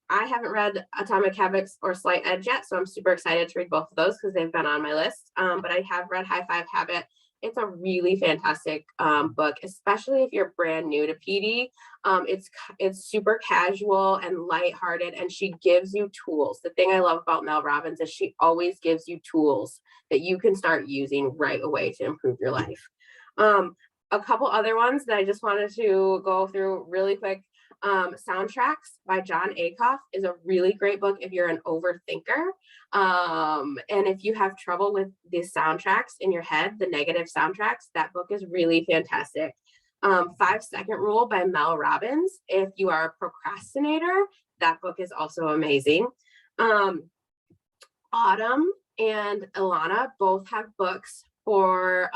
I haven't read Atomic Habits or Slight Edge yet, so I'm super excited to read both of those because they've been on my list. But I have read High Five Habit. It's a really fantastic book, especially if you're brand new to PD. It's super casual and lighthearted, and she gives you tools. The thing I love about Mel Robbins is she always gives you tools that you can start using right away to improve your life. A couple other ones that I just wanted to go through really quick. Soundtracks by John Acuff is a really great book if you're an overthinker. And if you have trouble with the soundtracks in your head, the negative soundtracks, that book is really fantastic. 5-Second Rule by Mel Robbins. If you are a procrastinator, that book is also amazing. Autumn and Ilana both have books for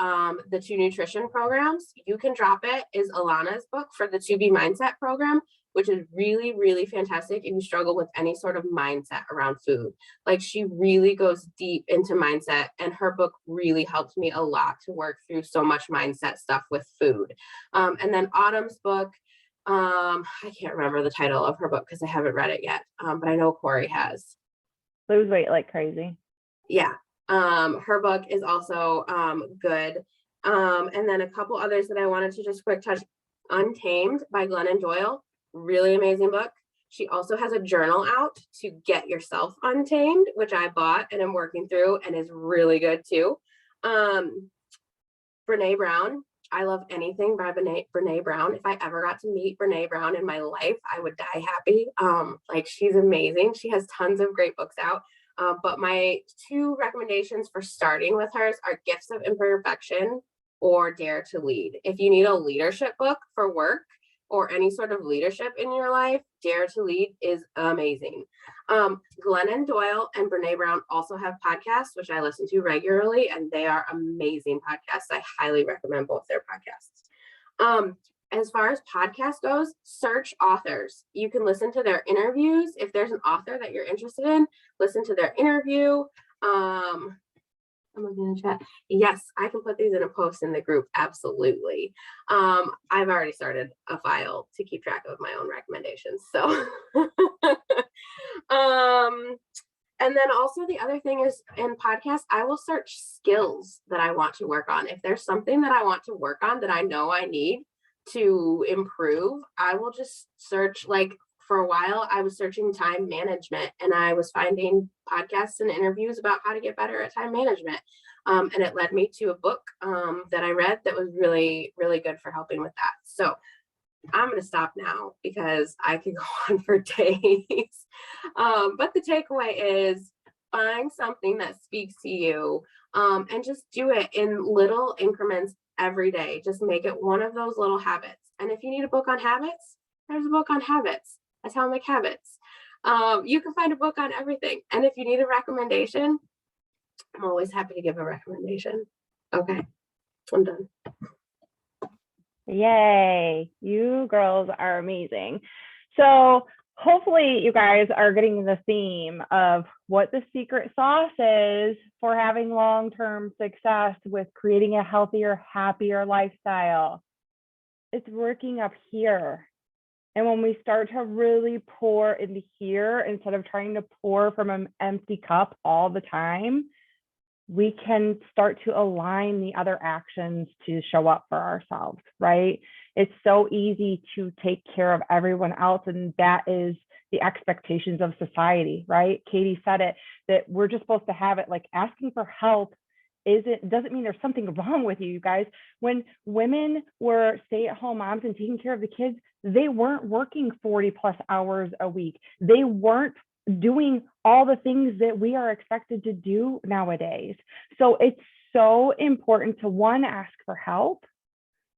the 2 nutrition programs. You Can Drop It is Ilana's book for the 2B Mindset program, which is really, really fantastic if you struggle with any sort of mindset around food. Like, she really goes deep into mindset, and her book really helped me a lot to work through so much mindset stuff with food. And then Autumn's book, I can't remember the title of her book because I haven't read it yet, but I know Corey has. Lose weight like crazy. Yeah. Her book is also good. And then a couple others that I wanted to just quick touch. Untamed by Glennon Doyle, really amazing book. She also has a journal out to get yourself untamed, which I bought and I'm working through and is really good too. Brene Brown. I love anything by Brene Brown. If I ever got to meet Brene Brown in my life, I would die happy. Like, she's amazing. She has tons of great books out. But my two recommendations for starting with hers are Gifts of Imperfection or Dare to Lead. If you need a leadership book for work or any sort of leadership in your life, Dare to Lead is amazing. Glennon Doyle and Brene Brown also have podcasts, which I listen to regularly, and they are amazing podcasts. I highly recommend both their podcasts. As far as podcast goes, search authors. You can listen to their interviews. If there's an author that you're interested in, listen to their interview. I'm looking in the chat. Yes, I can put these in a post in the group. Absolutely. I've already started a file to keep track of my own recommendations. So, and then also the other thing is, in podcasts, I will search skills that I want to work on. If there's something that I want to work on that I know I need to improve, I will just search. Like, for a while, I was searching time management, and I was finding podcasts and interviews about how to get better at time management. And it led me to a book that I read that was really, really good for helping with that. So I'm going to stop now because I could go on for days. But the takeaway is, find something that speaks to you, and just do it in little increments every day. Just make it one of those little habits. And if you need a book on habits, there's a book on habits. That's how I make habits. You can find a book on everything. And if you need a recommendation, I'm always happy to give a recommendation. Okay, I'm done. Yay, you girls are amazing. So hopefully you guys are getting the theme of what the secret sauce is for having long-term success with creating a healthier, happier lifestyle. It's working up here. And when we start to really pour into here, instead of trying to pour from an empty cup all the time, we can start to align the other actions to show up for ourselves, right? It's so easy to take care of everyone else, and that is the expectations of society, right? Katie said it, that we're just supposed to have it. Like, asking for help doesn't mean there's something wrong with you guys. When women were stay-at-home moms and taking care of the kids, they weren't working 40 plus hours a week. They weren't doing all the things that we are expected to do nowadays. So it's so important to, one, ask for help,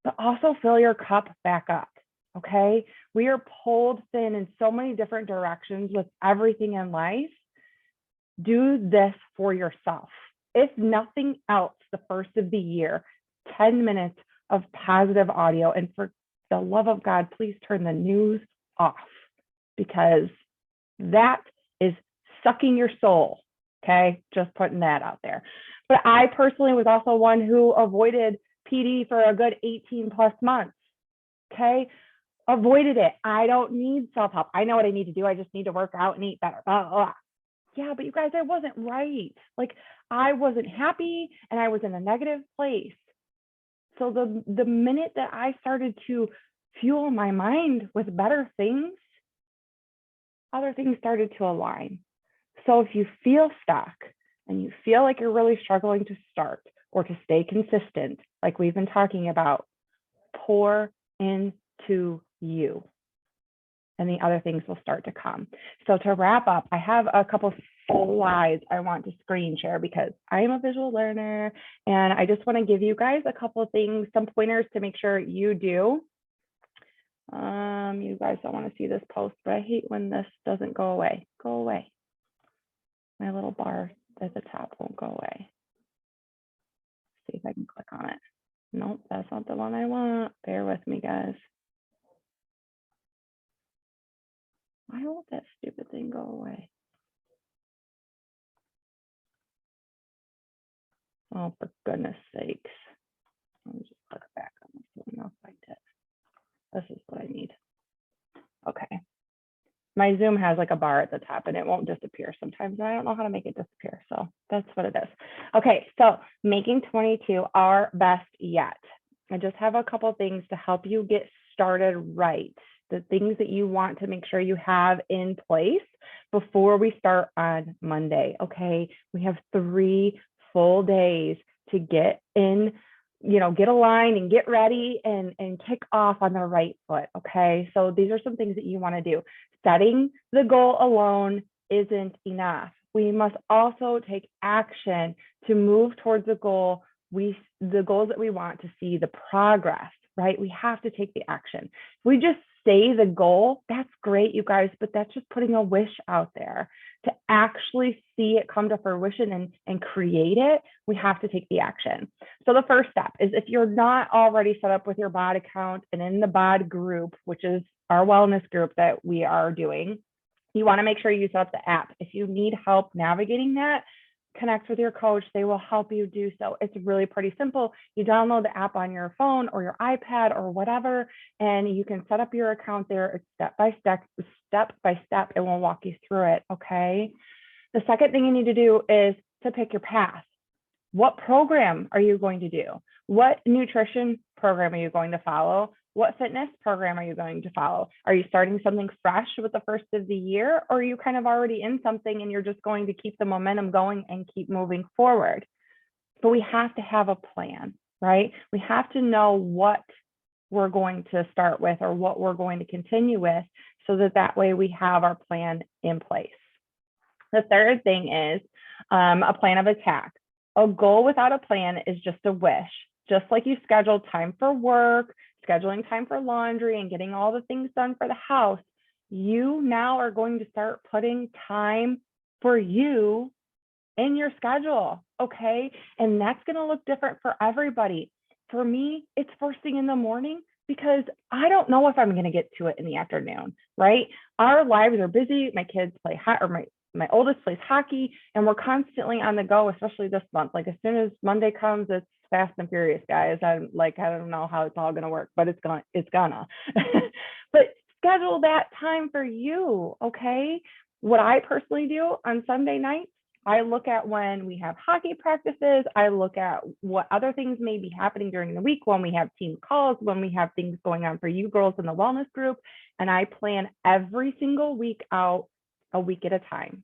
but also fill your cup back up. Okay. We are pulled thin in so many different directions with everything in life. Do this for yourself. If nothing else, the first of the year, 10 minutes of positive audio. And for the love of God, please turn the news off, because that is sucking your soul. Okay, just putting that out there. But I personally was also one who avoided PD for a good 18 plus months. Okay, avoided it. I don't need self-help. I know what I need to do. I just need to work out and eat better. Blah, blah. Yeah, but you guys, I wasn't right. Like, I wasn't happy and I was in a negative place. So the minute that I started to fuel my mind with better things, other things started to align. So if you feel stuck and you feel like you're really struggling to start or to stay consistent, like we've been talking about, pour into you, and the other things will start to come. So to wrap up, I have a couple slides I want to screen share because I am a visual learner, and I just want to give you guys a couple of things, some pointers to make sure you do. You guys don't want to see this post, but I hate when this doesn't go away. Go away. My little bar at the top won't go away. See if I can click on it. Nope, that's not the one I want. Bear with me, guys. Why won't that stupid thing go away? Oh, for goodness sakes. Let me just click back on this one. I'll find it. This is what I need. Okay. My Zoom has like a bar at the top and it won't disappear sometimes. And I don't know how to make it disappear. So that's what it is. Okay. So making 22 our best yet. I just have a couple things to help you get started right. The things that you want to make sure you have in place before we start on Monday. Okay. We have 3 full days to get in, get aligned and get ready and kick off on the right foot. Okay. So these are some things that you want to do. Setting the goal alone isn't enough. We must also take action to move towards the goal. The goals that we want to see the progress, right? We have to take the action. If we just say the goal, that's great, you guys, but that's just putting a wish out there. To actually see it come to fruition and create it, we have to take the action. So the first step is, if you're not already set up with your BOD account and in the BOD group, which is our wellness group that we are doing, you want to make sure you set up the app. If you need help navigating that, connect with your coach. They will help you do so. It's really pretty simple. You download the app on your phone or your iPad or whatever, and you can set up your account there. It's step by step, and we'll walk you through it. Okay. The second thing you need to do is to pick your path. What program are you going to do? What nutrition program are you going to follow? What fitness program are you going to follow? Are you starting something fresh with the first of the year, or are you kind of already in something and you're just going to keep the momentum going and keep moving forward? But we have to have a plan, right? We have to know what we're going to start with or what we're going to continue with, so that way we have our plan in place. The third thing is a plan of attack. A goal without a plan is just a wish. Just like you schedule time for work, scheduling time for laundry, and getting all the things done for the house, you now are going to start putting time for you in your schedule, okay? And that's going to look different for everybody. For me, it's first thing in the morning because I don't know if I'm going to get to it in the afternoon, right? Our lives are busy. My kids play my oldest plays hockey, and we're constantly on the go, especially this month. Like, as soon as Monday comes, it's fast and furious, guys. I don't know how it's all going to work, but it's gonna. But schedule that time for you, okay? What I personally do on Sunday nights, I look at when we have hockey practices. I look at what other things may be happening during the week, when we have team calls, when we have things going on for you girls in the wellness group. And I plan every single week out a week at a time,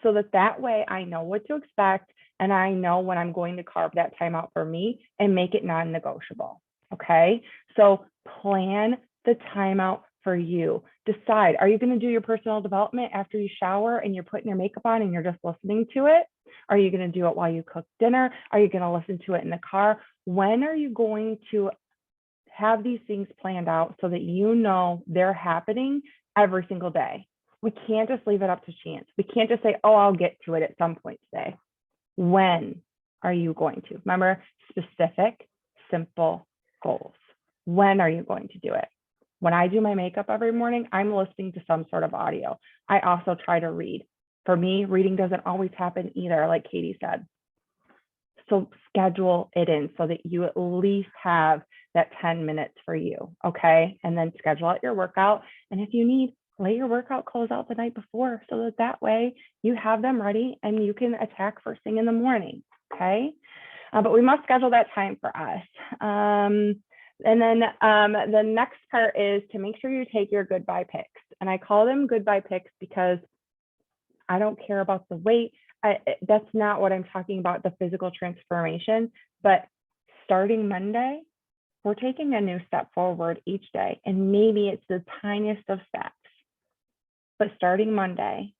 so that way I know what to expect, and I know when I'm going to carve that time out for me and make it non-negotiable. Okay. So plan the time out for you. Decide, are you going to do your personal development after you shower and you're putting your makeup on and you're just listening to it? Are you going to do it while you cook dinner? Are you going to listen to it in the car? When are you going to have these things planned out so that you know they're happening every single day? We can't just leave it up to chance. We can't just say, oh, I'll get to it at some point today. When are you going to? Remember, specific, simple goals. When are you going to do it? When I do my makeup every morning, I'm listening to some sort of audio. I also try to read. For me, reading doesn't always happen either, like Katie said. So schedule it in so that you at least have that 10 minutes for you, okay? And then schedule out your workout. And if you need, lay your workout clothes out the night before, so that way you have them ready and you can attack first thing in the morning, okay? But we must schedule that time for us. And then the next part is to make sure you take your goodbye pics. And I call them goodbye pics because I don't care about the weight. That's not what I'm talking about, the physical transformation. But starting Monday, we're taking a new step forward each day. And maybe it's the tiniest of steps. But starting Monday,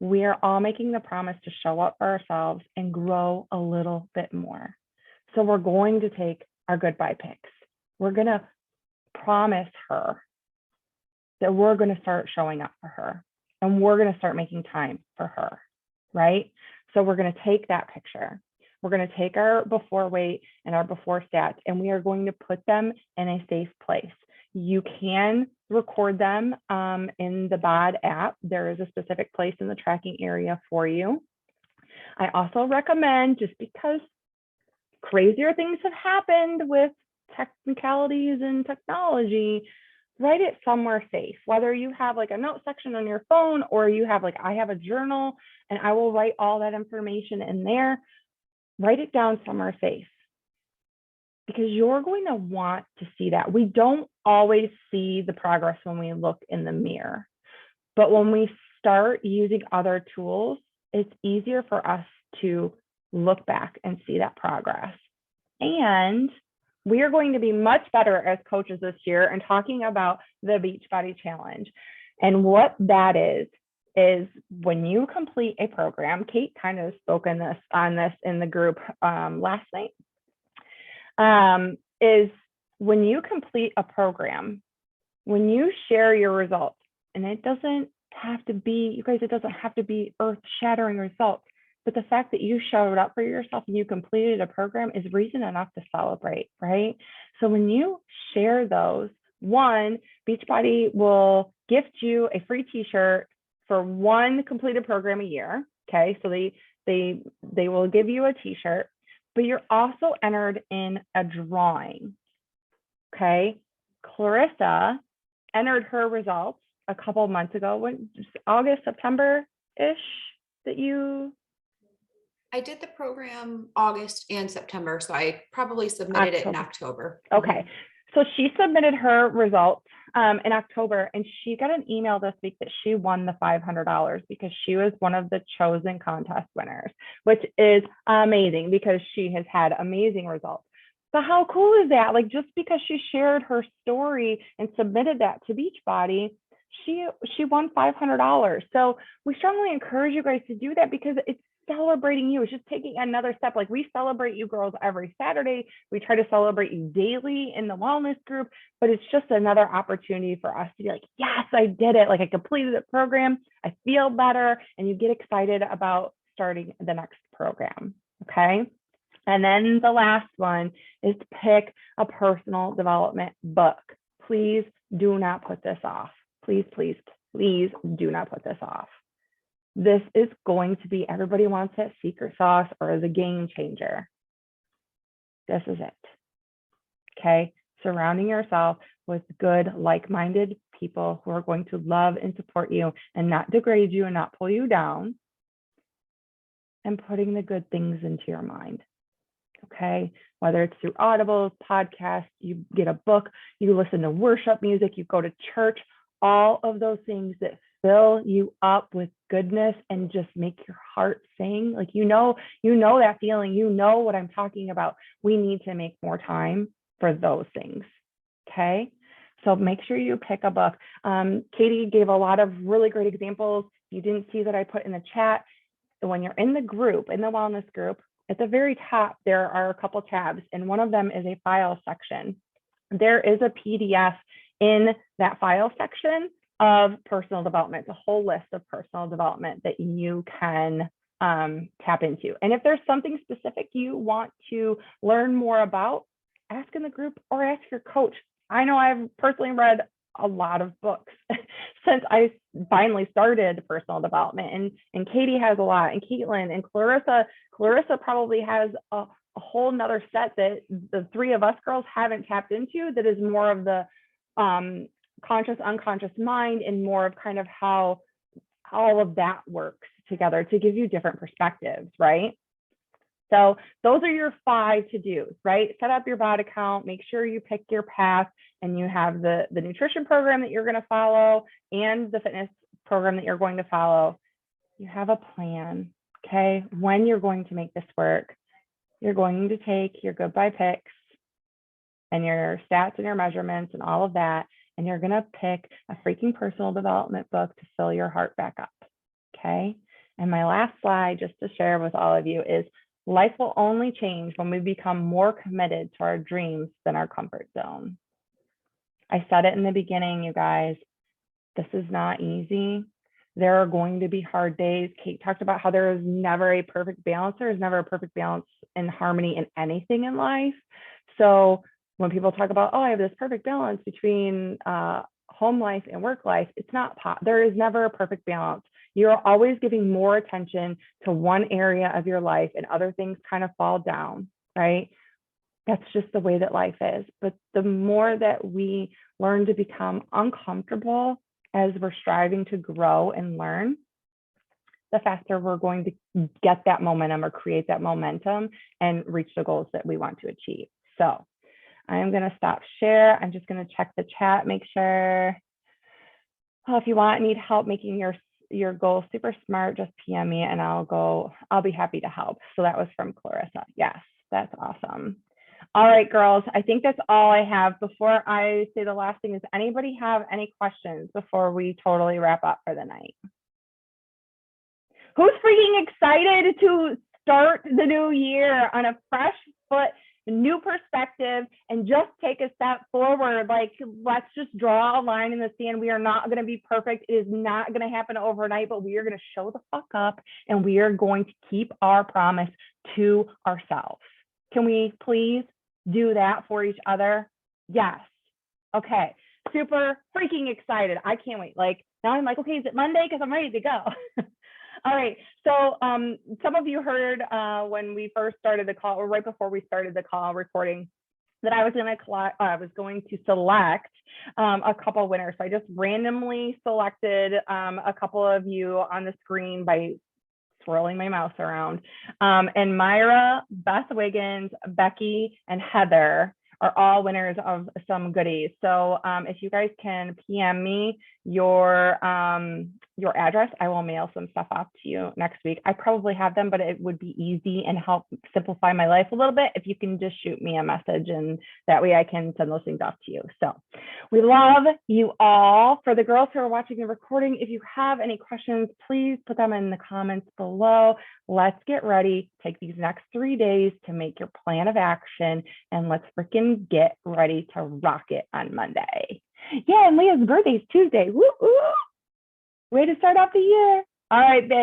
we are all making the promise to show up for ourselves and grow a little bit more. So we're going to take our goodbye pics. We're going to promise her that we're going to start showing up for her, and we're going to start making time for her, right? So we're going to take that picture. We're going to take our before weight and our before stats, and we are going to put them in a safe place. You can record them in the BOD app. There is a specific place in the tracking area for you. I also recommend, just because crazier things have happened with technicalities and technology, write it somewhere safe, whether you have like a note section on your phone or you have like, I have a journal and I will write all that information in there. Write it down somewhere safe, because you're going to want to see that. We don't always see the progress when we look in the mirror, but when we start using other tools, it's easier for us to look back and see that progress. And we are going to be much better as coaches this year and talking about the Beachbody Challenge. And what that is when you complete a program, Kate kind of spoke on this in the group last night, is when you complete a program, when you share your results, and it doesn't have to be, you guys, it doesn't have to be earth-shattering results, but the fact that you showed up for yourself and you completed a program is reason enough to celebrate, right? So when you share those, one, Beachbody will gift you a free t-shirt for one completed program a year. Okay, so they will give you a t-shirt, but you're also entered in a drawing. Okay, Clarissa entered her results a couple of months ago, when August, September-ish, that you... I did the program August and September, so I probably submitted it in October. Okay, so she submitted her results in October, and she got an email this week that she won the $500 because she was one of the chosen contest winners, which is amazing because she has had amazing results. But how cool is that? Like, just because she shared her story and submitted that to Beachbody, she won $500. So we strongly encourage you guys to do that, because it's celebrating you. It's just taking another step. Like, we celebrate you girls every Saturday. We try to celebrate you daily in the wellness group, but it's just another opportunity for us to be like, yes, I did it. Like, I completed the program. I feel better. And you get excited about starting the next program. Okay. And then the last one is to pick a personal development book. Please do not put this off. Please, please, please do not put this off. This is going to be, everybody wants that secret sauce or the game changer. This is it. Okay. Surrounding yourself with good, like-minded people who are going to love and support you and not degrade you and not pull you down, and putting the good things into your mind. Okay. Whether it's through Audible, podcasts, you get a book, you listen to worship music, you go to church, all of those things that fill you up with goodness and just make your heart sing. Like, you know that feeling, you know what I'm talking about. We need to make more time for those things. Okay. So make sure you pick a book. Katie gave a lot of really great examples. You didn't see that I put in the chat. When you're in the group, in the wellness group, at the very top, there are a couple tabs, and one of them is a file section. There is a PDF in that file section of personal development, the whole list of personal development that you can tap into. And if there's something specific you want to learn more about, ask in the group or ask your coach. I know I've personally read a lot of books since I finally started personal development, and Katie has a lot, and Caitlin and Clarissa probably has a whole nother set that the three of us girls haven't tapped into, that is more of the conscious, unconscious mind, and more of kind of how all of that works together to give you different perspectives, right? So those are your 5 to-dos, right? Set up your BOD account, make sure you pick your path, and you have the nutrition program that you're going to follow and the fitness program that you're going to follow. You have a plan, okay? When you're going to make this work, you're going to take your goodbye pics and your stats and your measurements and all of that, and you're going to pick a freaking personal development book to fill your heart back up, okay? And my last slide, just to share with all of you, is life will only change when we become more committed to our dreams than our comfort zone. I said it in the beginning, you guys, this is not easy. There are going to be hard days. Kate talked about how there is never a perfect balance. There is never a perfect balance and harmony in anything in life. So when people talk about, oh, I have this perfect balance between home life and work life, it's not, there is never a perfect balance. You're always giving more attention to one area of your life and other things kind of fall down, right? That's just the way that life is. But the more that we learn to become uncomfortable as we're striving to grow and learn, the faster we're going to get that momentum or create that momentum and reach the goals that we want to achieve. So I'm going to stop share. I'm just going to check the chat, make sure. Oh, if you need help making your goal super smart, just PM me and I'll be happy to help. So that was from Clarissa. Yes, that's awesome. All right, girls, I think that's all I have. Before I say the last thing, does anybody have any questions before we totally wrap up for the night? Who's freaking excited to start the new year on a fresh foot, new perspective, and just take a step forward? Like, let's just draw a line in the sand. We are not going to be perfect. It is not going to happen overnight, but we are going to show the fuck up and we are going to keep our promise to ourselves. Can we please do that for each other? Yes. Okay. Super freaking excited. I can't wait. Like, now I'm like, okay, is it Monday? Because I'm ready to go. All right. So some of you heard when we first started the call, or right before we started the call recording, that I was going to select a couple winners. So I just randomly selected a couple of you on the screen by swirling my mouse around. And Myra, Beth Wiggins, Becky, and Heather are all winners of some goodies. So if you guys can PM me your address, I will mail some stuff off to you next week. I probably have them, but it would be easy and help simplify my life a little bit if you can just shoot me a message, and that way I can send those things off to you. So we love you all. For the girls who are watching the recording, if you have any questions, please put them in the comments below. Let's get ready. Take these next 3 days to make your plan of action, and let's freaking get ready to rock it on Monday. Yeah, and Leah's birthday is Tuesday. Woo, woo. Way to start off the year. All right, babe.